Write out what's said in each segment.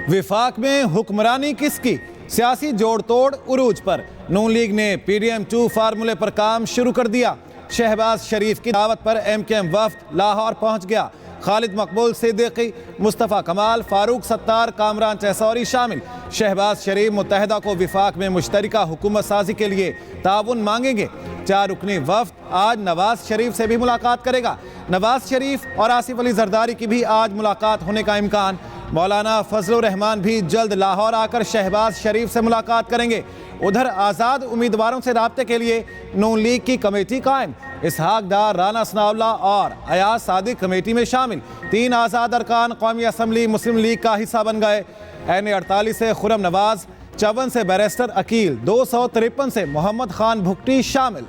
विफाक में हुक्मरानी किसकी, सियासी जोड़ तोड़ उरूज पर। नून लीग ने PDM2 फार्मूले पर काम शुरू कर दिया। शहबाज शरीफ की दावत पर MKM वफ्द लाहौर पहुंच गया। खालिद मकबूल सिद्दीकी, मुस्तफ़ा कमाल, फारूक सत्तार, कामरान चहसौरी शामिल। शहबाज शरीफ मुत्तहिदा को विफाक में मुश्तरिका हुकूमत साजी के लिए ताउन मांगेंगे। 4 रुकनी वफ्द आज नवाज शरीफ से भी मुलाकात करेगा। नवाज शरीफ और आसिफ अली जरदारी की भी आज मुलाकात होने का इम्कान। मौलाना फजलुर रहमान भी जल्द लाहौर आकर शहबाज शरीफ से मुलाकात करेंगे। उधर आज़ाद उम्मीदवारों से राब्ते के लिए नून लीग की कमेटी कायम। इसहाक डार, राना सनाउल्लाह और अयाज सादिक कमेटी में शामिल। 3 आज़ाद अरकान कौमी असम्बली मुस्लिम लीग का हिस्सा बन गए। NA48 से खुरम नवाज, 54 से बैरिस्टर अकील, 253 से मोहम्मद खान भुट्टी शामिल।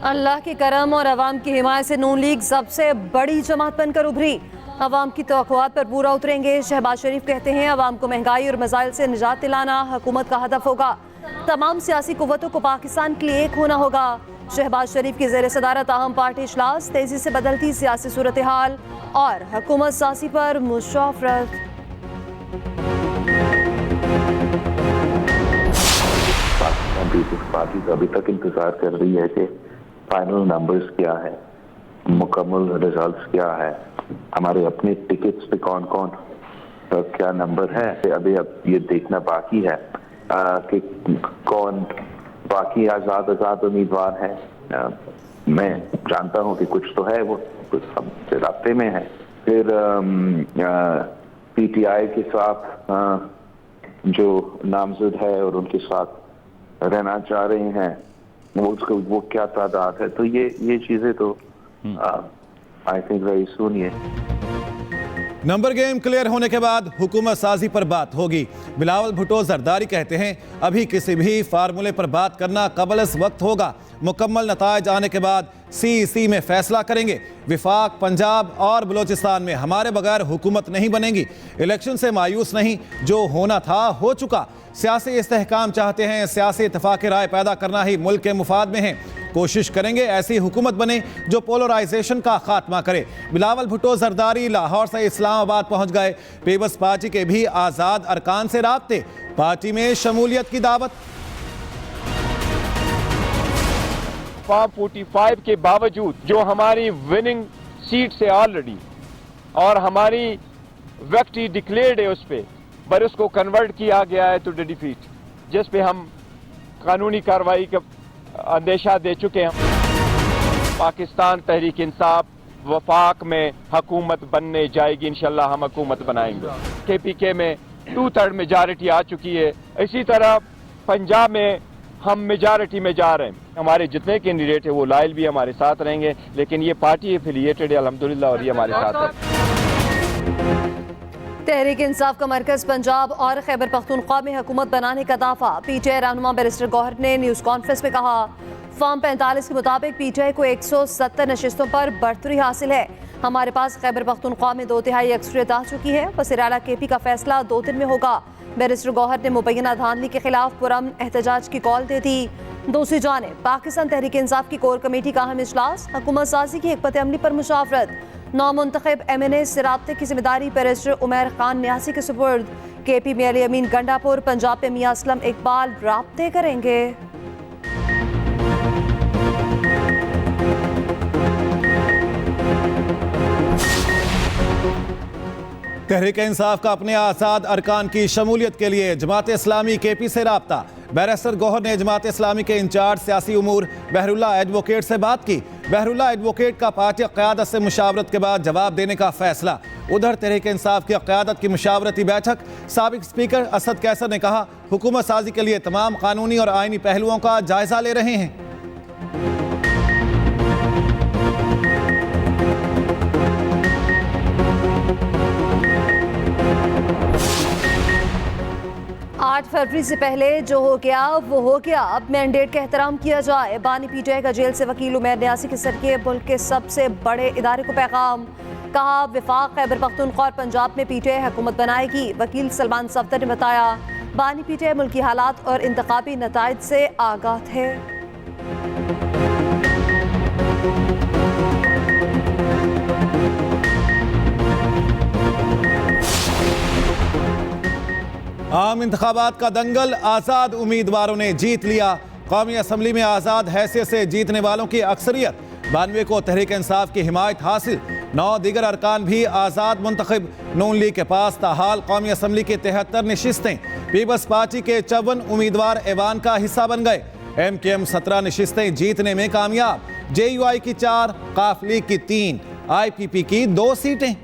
अल्लाह के करम और अवाम की हिमायत से नून लीग सबसे बड़ी जमात बनकर उभरी। अवाम की तवक्कुआत पर पूरा उतरेंगे। शहबाज शरीफ कहते हैं अवाम को महंगाई और मसाइल से निजात दिलाना हुकूमत का हदफ होगा। तमाम सियासी कुव्वतों को पाकिस्तान के लिए एक होना होगा। शहबाज शरीफ की ज़ेर सदारत अहम पार्टी इजलास, तेजी से बदलती सियासी सूरत हाल और हुकूमत साजी पर मुशावरत। पार्टी अभी तक इंतजार कर रही है कि फाइनल नंबर्स क्या है, मुकम्मल रिजल्ट्स क्या है, हमारे अपने टिकट्स पे कौन कौन क्या नंबर है। अभी अब ये देखना बाकी है कि कौन बाकी आज़ाद उम्मीदवार हैं। मैं जानता हूं कि कुछ तो है, वो कुछ हमसे रास्ते में है। फिर PTI के साथ जो नामजद है और उनके साथ रहना चाह रहे हैं वो क्या तादाद है। तो ये चीजें तो आई थिंक वेरी सून ये नंबर गेम क्लियर होने के बाद हुकूमत साजी पर बात होगी। बिलावल भुट्टो जरदारी कहते हैं अभी किसी भी फार्मूले पर बात करना कबल वक्त होगा। मुकम्मल नतायज आने के बाद CEC में फैसला करेंगे। विफाक, पंजाब और बलोचिस्तान में हमारे बगैर हुकूमत नहीं बनेगी। इलेक्शन से मायूस नहीं, जो होना था हो चुका। सियासी इस्तेहकाम चाहते हैं, सियासी इत्तेफाक राय पैदा करना ही मुल्क के मुफाद में है। कोशिश करेंगे ऐसी हुकूमत बने जो पोलराइजेशन का खात्मा करे। बिलावल भुट्टो जरदारी लाहौर से इस्लामाबाद पहुंच गए। पीपल्स पार्टी के भी आज़ाद अरकान से राब्ते, पार्टी में शमूलियत की दावत। फॉर्म 45 के बावजूद जो हमारी विनिंग सीट से ऑलरेडी और हमारी विक्ट्री डिक्लेयर्ड है उस पर उसको कन्वर्ट किया गया है टू डिफीट, जिस पे हम कानूनी कार्रवाई का अंदेशा दे चुके हैं। पाकिस्तान तहरीक इंसाफ वफाक में हुकूमत बनने जाएगी। इंशाल्लाह हम हुकूमत बनाएंगे। KPK में 2/3 मेजॉरिटी आ चुकी है। इसी तरह पंजाब में हम मेजॉरिटी में जा रहे हैं। हमारे जितने कैंडिडेट है वो लायल भी हमारे साथ रहेंगे, लेकिन ये पार्टी एफिलिएटेड है अल्हम्दुलिल्लाह और ये हमारे साथ है। तहरीक इंसाफ का मरकज पंजाब और खैबर पख्तूनख्वा में हुकूमत बनाने का दावा। PTI रहनुमा बैरिस्टर गौहर ने न्यूज़ कॉन्फ्रेंस में कहा फॉर्म 45 के मुताबिक PTI को 170 नशिस्तों पर बढ़तरी हासिल है। हमारे पास खैबर पख्तूनख्वा में 2/3 अक्सरियत आ चुकी है। वज़ीर-ए-आला KP का फैसला 2 दिन में होगा। बैरिस्टर गौहर ने मुबैना धांधली के खिलाफ पुरअमन एहतजाज की कॉल दे दी। दूसरी जानिब पाकिस्तान तहरीक इंसाफ की कोर कमेटी का अहम इजलास, हुकूमत साजी की हिकमत अमली पर मुशावरत। नौमुंतखब MNA से राब्ते की जिम्मेदारी बैरिस्टर उमैर खान न्यासी के सुपुर्द। KP में अली अमीन गंडापुर, पंजाब में मियां असलम इकबाल राब्ते करेंगे। तहरीक इंसाफ का अपने आज़ाद अरकान की शमूलियत के लिए जमात इस्लामी KP से राब्ता। बैरिस्टर गौहर ने जमात इस्लामी के इंचार्ज सियासी उमूर बहरुल्लाह एडवोकेट से बात की। बहरुल्लाह एडवोकेट का पार्टी क़यादत से मुशावरत के बाद जवाब देने का फैसला। उधर तहरीक इंसाफ की क़यादत की मुशावरती बैठक, साबिक स्पीकर असद कैसर ने कहा हुकूमत साजी के लिए तमाम कानूनी और आइनी पहलुओं का जायजा ले रहे हैं। आठ फरवरी से पहले जो हो गया वो हो गया। अब मैंडेट का एहतराम किया जाए। बानी PTI का जेल से वकील उमैर न्यासी के सदके मुल्क के सबसे बड़े इदारे को पैगाम। कहा विफाक खैबर पख्तूनख्वा और पंजाब में PTI हुकूमत बनाएगी। वकील सलमान सफदर ने बताया बानी PTI मुल्की हालात और इंतखाबी नताइज से आगाह थे। आम इंतखाबात का दंगल, आज़ाद उम्मीदवारों ने जीत लिया। कौमी असम्बली में आज़ाद हैसियत से जीतने वालों की अक्सरियत, 92 को तहरीक इंसाफ की हिमायत हासिल। 9 दीगर अरकान भी आज़ाद मुंतखब। नून लीग के पास ताहाल कौमी असम्बली की 73 नशिस्तें। पीपल्स पार्टी के 54 उम्मीदवार ऐवान का हिस्सा बन गए। MKM 17 नशिस्तें जीतने में कामयाब। JUI की 4, काफ लीग की 3, IPP की 2 सीटें।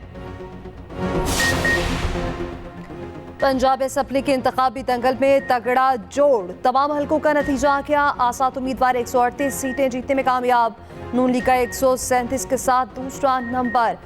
पंजाब असम्बली के इंतखाबी दंगल में तगड़ा जोड़, तमाम हलकों का नतीजा क्या? आज़ाद उम्मीदवार 138 सीटें जीतने में कामयाब। नून लीग का 137 के साथ दूसरा नंबर।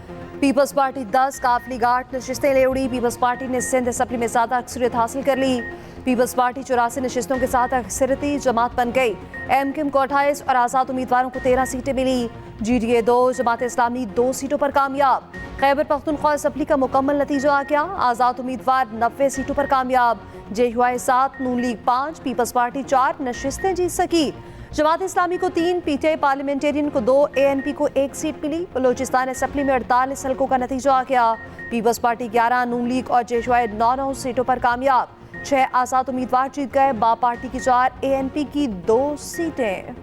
पीपल्स पार्टी 10, काफ लीग 8 नशिस्तें ले उड़ी। पीपल्स पार्टी ने सिंध असम्बली में ज़्यादा अक्सरियत हासिल कर ली। पीपल्स पार्टी 84 नशिस्तों के साथ अक्सरियती जमात बन गई। MKM को 28 और आज़ाद उम्मीदवारों को 13 सीटें मिली। GDA 2, जमात इस्लामी 2 सीटों पर कामयाब। खैबर पख्तूनख्वा असम्बली का मुकम्मल नतीजा क्या? आज़ाद उम्मीदवार 90 सीटों पर कामयाब। JUI 7, नून लीग 5, पीपल्स पार्टी 4 नशिस्तें जीत सकी। जमात इस्लामी को 3, PTI पार्लियामेंटेरियन को 2, ANP को 1 सीट मिली। बलोचिस्तान असम्बली में 48 हलकों का नतीजा क्या? पीपल्स पार्टी 11, नून लीग और JUI 9 सीटों पर कामयाब। 6 आज़ाद उम्मीदवार जीत गए। बाप पार्टी की 4, ANP की 2 सीटें।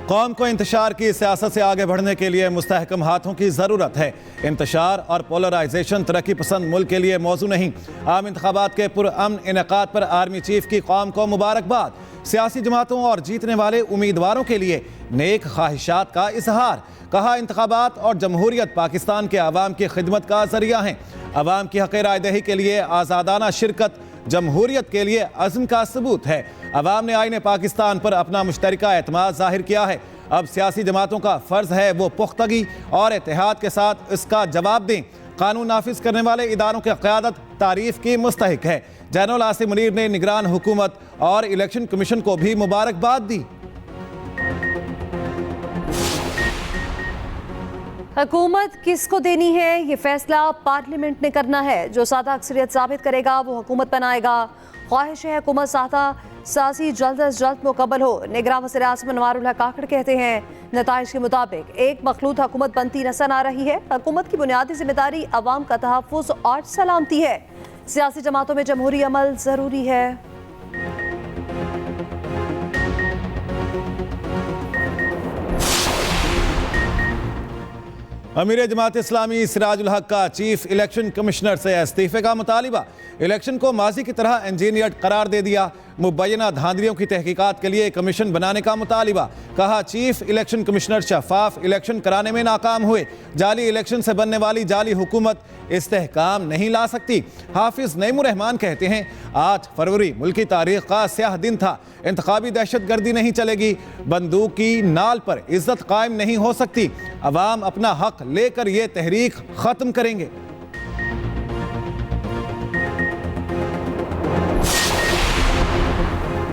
कौम को इंतशार की सियासत से आगे बढ़ने के लिए मुस्तहकम हाथों की ज़रूरत है। इंतशार और पोलराइजेशन तरक्की पसंद मुल्क के लिए मौजू नहीं। आम इंतखाबात के पुरअमन इनेकाद पर आर्मी चीफ की कौम को मुबारकबाद। सियासी जमातों और जीतने वाले उम्मीदवारों के लिए नेक ख्वाहिशात का इजहार। कहा, इंतखाबात और जमहूरियत पाकिस्तान के अवाम की खिदमत का जरिया हैं। अवाम की हक़ रायदही के लिए आज़ादाना शिरकत जमहूरियत के लिए अज़्म का सबूत है। अवाम ने आईन पाकिस्तान पर अपना मुश्तरका एतमाद जाहिर किया है। अब सियासी जमातों का फ़र्ज़ है वो पुख्तगी और इत्तेहाद के साथ इसका जवाब दें। कानून नाफिज करने वाले इदारों की क़यादत तारीफ़ की मुस्तहिक है। जनरल आसिम मुनीर ने निगरान हुकूमत और इलेक्शन कमीशन को भी मुबारकबाद दी। हुकूमत किसको देनी है, ये फैसला पार्लियामेंट ने करना है। जो सादा अक्सरियत साबित करेगा वो हुकूमत बनाएगा। ख्वाहिश है हुकूमत सादा सासी जल्द अज जल्द मुकम्मल हो। निगरान वज़ीर आज़म अनवारुल हक काकड़ कहते हैं, नताइज के मुताबिक एक मखलूत हुकूमत बनती नजर आ रही है। हुकूमत की बुनियादी जिम्मेदारी अवाम का तहफ़्फ़ुज़ और सलामती है। सियासी जमातों में जमहूरी अमल ज़रूरी है। अमीर जमात इस्लामी सिराजुल हक का चीफ इलेक्शन कमिश्नर से इस्तीफे का मुतालिबा। इलेक्शन को माजी की तरह इंजीनियर्ड करार दे दिया। मुबैना धांधलियों की तहकीकात के लिए कमीशन बनाने का मुतालिबा। कहा, चीफ इलेक्शन कमिश्नर शफाफ इलेक्शन कराने में नाकाम हुए। जाली इलेक्शन से बनने वाली जाली हुकूमत इस्तेहकाम नहीं ला सकती। हाफिज नईमुर रहमान कहते हैं, 8 फरवरी मुल्की तारीख का स्याह दिन था। इंतखाबी दहशतगर्दी नहीं चलेगी। बंदूक की नाल पर इज्जत कायम नहीं हो सकती। अवाम अपना हक लेकर ये तहरीक खत्म करेंगे।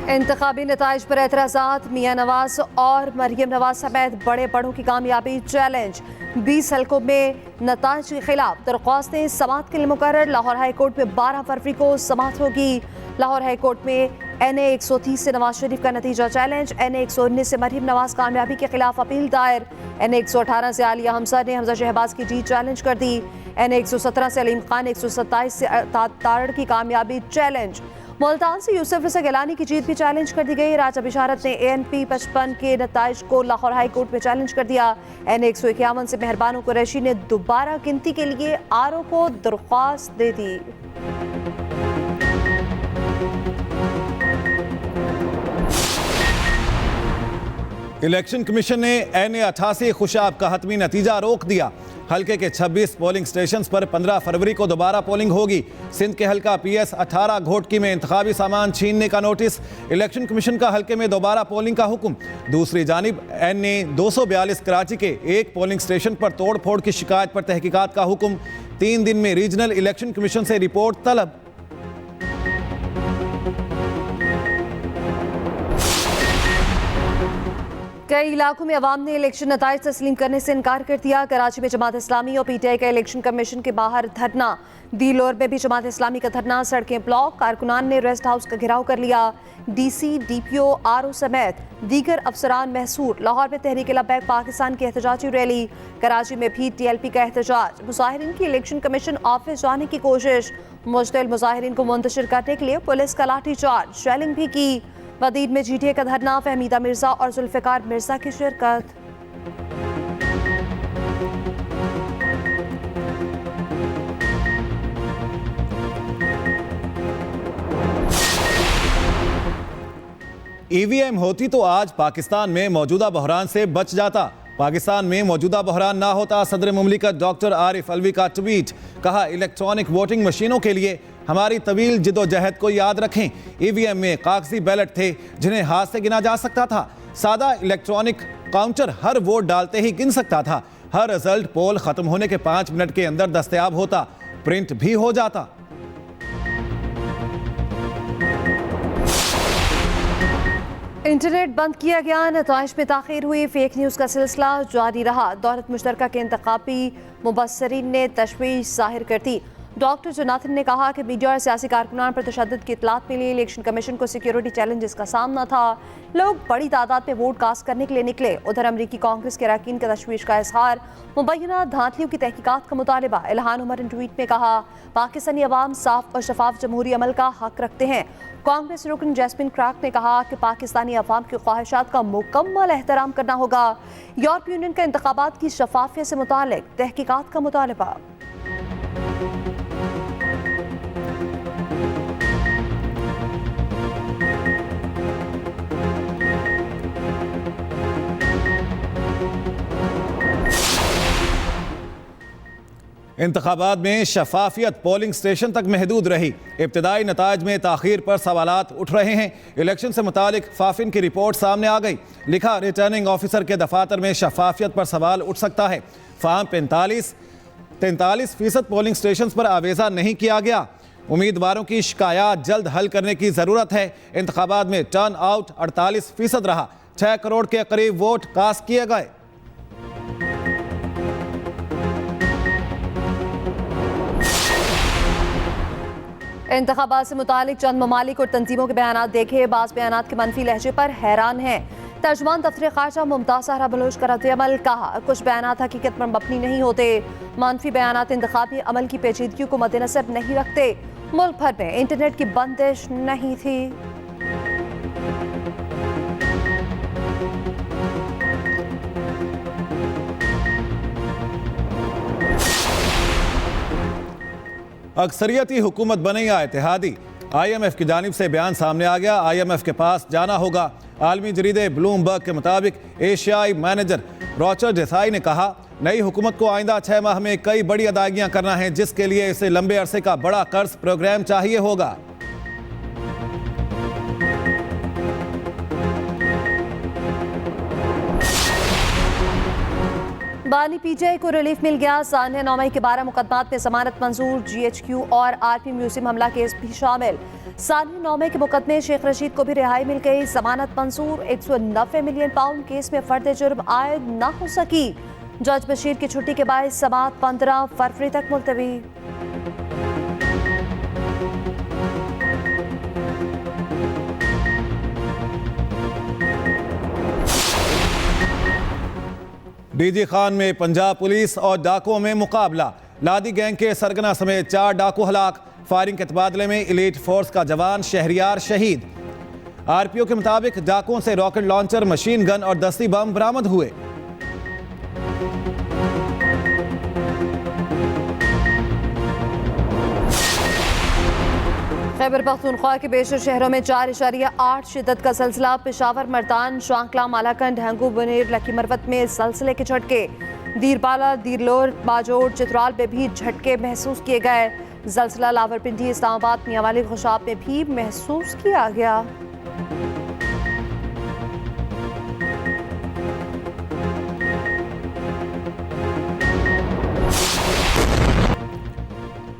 इंतखाबी नताइज पर एतराज़ात। मियाँ नवाज और मरियम नवाज समेत बड़े बड़ों की कामयाबी चैलेंज। 20 हलकों में नताइज के खिलाफ दरख्वास्तें समाअत के लिए मुकर्रर। लाहौर हाई कोर्ट में 12 फरवरी को समाअत होगी। लाहौर हाई कोर्ट में NA 130 से नवाज शरीफ का नतीजा चैलेंज। NA 119 से मरियम नवाज कामयाबी के खिलाफ अपील दायर। NA 118 से आलिया हमजा ने हमजा शहबाज की जीत चैलेंज कर दी। NA 117 से अलीम खान, 127 से तारड़ की कामयाबी चैलेंज। मुल्तान से यूसुफ रज़ा गिलानी की जीत भी चैलेंज कर दी गई। राजा बिशारत ने ANP 55 के नताइज को लाहौर हाई कोर्ट में चैलेंज कर दिया। NA 151 से मेहरबानो कुरैशी ने दोबारा गिनती के लिए RO को दरख्वास्त दे दी। इलेक्शन कमीशन ने NA 88 खुशाब का हतमी नतीजा रोक दिया। हल्के के 26 पोलिंग स्टेशंस पर 15 फरवरी को दोबारा पोलिंग होगी। सिंध के हल्का PS 18 घोटकी में इंतखाबी सामान छीनने का नोटिस। इलेक्शन कमीशन का हल्के में दोबारा पोलिंग का हुक्म। दूसरी जानिब NA 242 कराची के एक पोलिंग स्टेशन पर तोड़ फोड़ की शिकायत पर तहकीकात का हुक्म। 3 दिन में रीजनल इलेक्शन कमीशन से रिपोर्ट तलब। कई इलाकों में अवाम ने इलेक्शन नताइज तस्लीम करने से इनकार कर दिया। कराची में जमात इस्लामी और पीटीआई का इलेक्शन कमीशन के बाहर धरना। दीलोर में भी जमात इस्लामी का धरना, सड़कें ब्लॉक। कारकुनान ने रेस्ट हाउस का घेराव कर लिया। डीसी, डीपीओ, आरओ समेत दीगर अफसरान महसूर। लाहौर में तहरीक लब्बैक पाकिस्तान की एहतजाजी रैली। कराची में भी टीएलपी का एहतजाज। मुजाहिरीन की इलेक्शन कमीशन ऑफिस जाने की कोशिश। मुश्तिल मुजाहिरीन को मुंतशिर करने के लिए पुलिस का लाठीचार्ज, शेलिंग भी की। वदीद में जीटीए का धरना, फहमीदा मिर्जा और जुल्फिकार मिर्जा की शिरकत। ईवीएम होती तो आज पाकिस्तान में मौजूदा बहरान से बच जाता। पाकिस्तान में मौजूदा बहरान ना होता। सदर मुमलिकत डॉक्टर आरिफ अलवी का ट्वीट। कहा, इलेक्ट्रॉनिक वोटिंग मशीनों के लिए हमारी तवील जिदोजहद को याद रखें। ईवीएम में कागजी बैलेट थे जिन्हें हाथ से गिना जा सकता था। सादा इलेक्ट्रॉनिक काउंटर हर वोट डालते ही गिन सकता था। हर रिजल्ट पोल खत्म होने के 5 मिनट के अंदर दस्तयाब होता, प्रिंट भी हो जाता। इंटरनेट बंद किया गया, नताइज में ताखीर हुई। फेक न्यूज़ का सिलसिला जारी रहा। दौलत मुश्तरका के इंतखाबी मुबस्सरीन ने तशवीश जाहिर कर दी। डॉक्टर जोनाथन ने कहा कि मीडिया और सियासी कारकुनान पर तशद्दुद की इतलात मिली। इलेक्शन कमीशन को सिक्योरिटी चैलेंजेस का सामना था। लोग बड़ी तादाद में वोट कास्ट करने के लिए निकले। उधर अमरीकी कांग्रेस के अरकान का तशवीश का इजहार। मुबैना धांधलियों की तहकीकात का मुतालिबा। इल्हान उमर ने ट्वीट में कहा, पाकिस्तानी अवाम साफ और शफाफ जमहूरी अमल का हक रखते हैं। कांग्रेस रुकन जैस्मिन क्राक ने कहा कि पाकिस्तानी अवाम की ख्वाहिशात का मुकम्मल एहतराम करना होगा। यूरोपीय यूनियन का इंतखाबात की शफाफियत से मुतालिक तहकीकात का मुतालिबा। इंतखाबात में शफाफियत पोलिंग स्टेशन तक महदूद रही। इब्तदाई नताज में ताखीर पर सवालात उठ रहे हैं। इलेक्शन से मुतालिक फाफिन की रिपोर्ट सामने आ गई। लिखा, रिटर्निंग ऑफिसर के दफातर में शफाफियत पर सवाल उठ सकता है। फार्म 43% पोलिंग स्टेशन पर आवेजा नहीं किया गया। उम्मीदवारों की शिकायत जल्द हल करने की ज़रूरत है। इंतखाबात में टर्न आउट 48% रहा। 6 करोड़ के करीब वोट कास्ट किए गए। इंतखाबात से मुतालिक चंद ममालिक और तंजीमों के बयानात देखे। बाज़ बयानात के मनफी लहजे पर हैरान हैं। तर्जमान दफ्तर खारजा मुमताज सहरा बलोच का रद्द-ए-अमल। कहा, कुछ बयानात हकीकत पर मबनी नहीं होते। मनफी बयानात इंतखाबी अमल की पेचीदगियों को मद्देनजर नहीं रखते। मुल्क भर में इंटरनेट की बंदिश नहीं थी। अक्सरियती हुकूमत बनेगा इत्तेहादी। IMF की जानिब से बयान सामने आ गया। IMF के पास जाना होगा। आलमी जरीदे ब्लूमबर्ग के मुताबिक एशियाई मैनेजर रॉचर डेसाई ने कहा, नई हुकूमत को आइंदा 6 माह में कई बड़ी अदायगियां करना है, जिसके लिए इसे लंबे अरसे का बड़ा कर्ज प्रोग्राम चाहिए होगा। बानी पीटीआई को रिलीफ मिल गया। सान्या नौमई के 12 मुकदमात में जमानत मंजूर। GHQ और RP म्यूजियम हमला केस भी शामिल। सान्या नौमई के मुकदमे शेख रशीद को भी रिहाई मिल गई। जमानत मंजूर। 190 मिलियन पाउंड केस में फर्द जुर्म आयद न हो सकी। जज बशीर की छुट्टी के बाद समाअत 15 फरवरी तक मुलतवी। डीजी खान में पंजाब पुलिस और डाकुओं में मुकाबला। लादी गैंग के सरगना समेत 4 डाकू हलाक। फायरिंग के तबादले में एलीट फोर्स का जवान शहरियार शहीद। RPO के मुताबिक डाकुओं से रॉकेट लॉन्चर, मशीन गन और दस्ती बम बरामद हुए। खैबर पख्तूनख्वा के बेशर शहरों में 4.8 शिद्दत का सिलसिला। पेशावर, मर्दान, शांकला, मालाकंड, ढंगू, बुनेर, लकी मरवत में सिलसिले के झटके। दीरपाला, दीरलोर, बाजोड़, चित्राल में भी झटके महसूस किए गए। जलसला लावरपिंडी, इस्लामाबाद, मियांवाली, खुशाब में भी महसूस किया गया।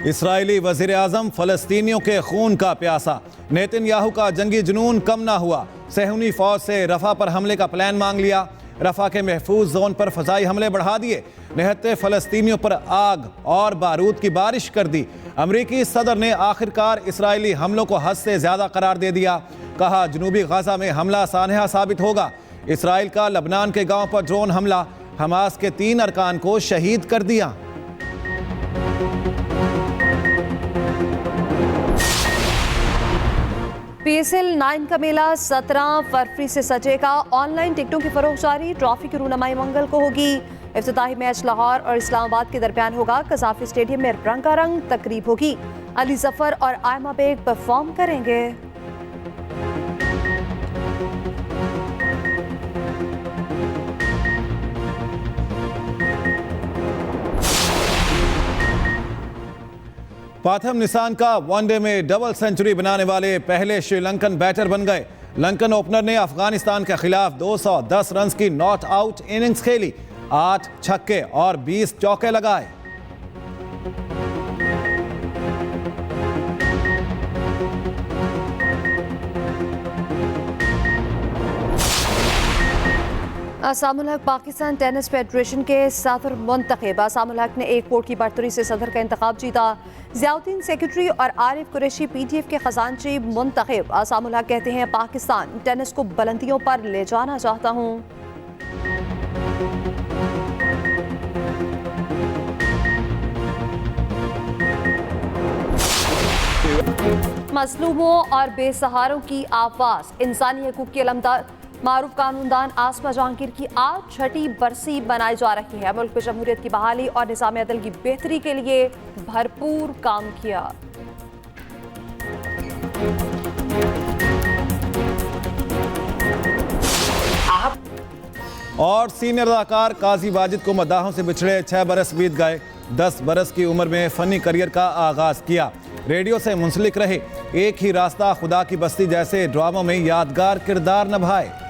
इसराइली वज़ीर आज़म फ़लस्तीनियों के खून का प्यासा। नेतन्याहू का जंगी जुनून कम ना हुआ। सहूनी फौज से रफा पर हमले का प्लान मांग लिया। रफा के महफूज जोन पर फजाई हमले बढ़ा दिए। निहत्ते फ़लस्तीनियों पर आग और बारूद की बारिश कर दी। अमरीकी सदर ने आखिरकार इसराइली हमलों को हद से ज़्यादा करार दे दिया। कहा जनूबी गाजा में हमला सानहा साबित होगा। इसराइल का लबनान के गांव पर ड्रोन हमला, हमास के 3 अरकान को शहीद कर दिया। PSL 9 का मेला 17 फरवरी से सजेगा। ऑनलाइन टिकटों की फरोख्त जारी। ट्रॉफी की रूनुमाई मंगल को होगी। इफ्तिताही मैच लाहौर और इस्लामाबाद के दरमियान होगा। कज़ाफी स्टेडियम में रंगारंग तकरीब होगी। अली जफर और आयमा बेग परफॉर्म करेंगे। पाथम निसान का वनडे में डबल सेंचुरी बनाने वाले पहले श्रीलंकन बैटर बन गए। लंकन ओपनर ने अफगानिस्तान के खिलाफ 210 रन की नॉट आउट इनिंग्स खेली। 8 छक्के और 20 चौके लगाए। असामुल हक पाकिस्तान टेनिस फेडरेशन के सदर मुंतखब। असामुल हक ने 1 वोट की बढ़तरी से सदर का इंतखाब जीता। ज़ियाउद्दीन सेक्रेटरी और आरिफ कुरैशी PTF के खजानची मुंतखब। असामुल हक कहते हैं पाकिस्तान टेनिस को बुलंदियों पर ले जाना चाहता हूँ। मजलूमों और बेसहारों की आवाज़। इंसानी हकूक़ की अलमदार मारूफ कानूनदान आसमा जहांगीर की आज 6ठी बरसी बनाई जा रही है। मुल्क में जमहूरियत की बहाली और निज़ाम अदल की बेहतरी के लिए भरपूर काम किया। और सीनियर अदाकार काजी वाजिद को मद्दाहों से बिछड़े 6 बरस बीत गए। 10 बरस की उम्र में फ़नी करियर का आगाज़ किया। रेडियो से मुंसलिक रहे। एक ही रास्ता खुदा की बस्ती जैसे ड्रामों में यादगार किरदार निभाए।